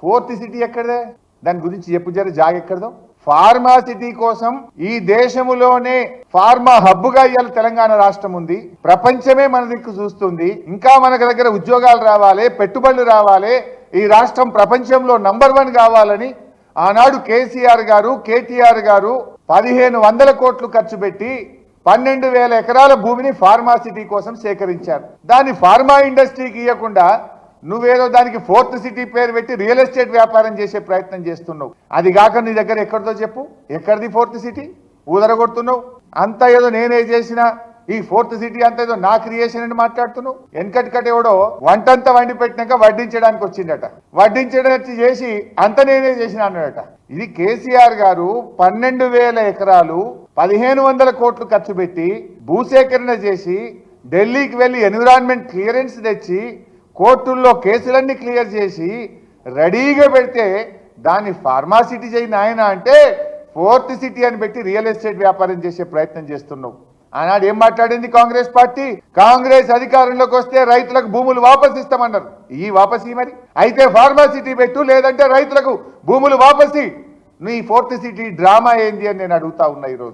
Fourth city ఎక్కడదే? దాని గురించి చెప్పు జర జాగెక్కడదో. ఫార్మా సిటీ కోసం ఈ దేశములోనే ఫార్మా హబ్బుగా ఇవాళ తెలంగాణ రాష్ట్రం ఉంది. ప్రపంచమే మన దిక్కు చూస్తుంది. ఇంకా మనకు దగ్గర ఉద్యోగాలు రావాలి, పెట్టుబడులు రావాలి, ఈ రాష్ట్రం ప్రపంచంలో నంబర్ 1 కావాలని ఆనాడు కేసీఆర్ గారు, కేటీఆర్ గారు 1500 కోట్లు ఖర్చు పెట్టి 12,000 ఎకరాల భూమిని ఫార్మా సిటీ కోసం సేకరించారు. దాన్ని ఫార్మా ఇండస్ట్రీకి ఇవ్వకుండా నువ్వేదో దానికి ఫోర్త్ సిటీ పేరు పెట్టి రియల్ ఎస్టేట్ వ్యాపారం చేసే ప్రయత్నం చేస్తున్నావు. అది కాక నీ దగ్గర ఎక్కడితో చెప్పు, ఎక్కడిది ఫోర్త్ సిటీ? ఊదరగొడుతున్నావు. అంతా ఏదో నేనే చేసిన ఈ ఫోర్త్ సిటీ అంతా ఏదో నా క్రియేషన్ అని మాట్లాడుతున్నావు. వెనకటికట ఎవడో వంటంతా వండి పెట్టినాక వడ్డించడానికి వచ్చిందట, వడ్డించడానికి చేసి అంత నేనే చేసిన అన్నాడట. ఇది కేసీఆర్ గారు 12,000 ఎకరాలు 1500 కోట్లు ఖర్చు పెట్టి భూసేకరణ చేసి ఢిల్లీకి వెళ్లి ఎన్విరాన్మెంట్ క్లియరెన్స్ తెచ్చి కోర్టుల్లో కేసులన్నీ క్లియర్ చేసి రెడీగా పెడితే దాన్ని ఫార్మా సిటీ చేయి నాయన అంటే ఫోర్త్ సిటీ అని పెట్టి రియల్ ఎస్టేట్ వ్యాపారం చేసే ప్రయత్నం చేస్తున్నావు. ఆనాడు ఏం మాట్లాడింది కాంగ్రెస్ పార్టీ? కాంగ్రెస్ అధికారంలోకి వస్తే రైతులకు భూములు వాపసు ఇస్తామన్నారు. ఈ వాపసి మరి అయితే ఫార్మా సిటీ పెట్టు, లేదంటే రైతులకు భూములు వాపసి. నీ ఫోర్త్ సిటీ డ్రామా ఏంది అని నేను అడుగుతా ఉన్నా ఈరోజు.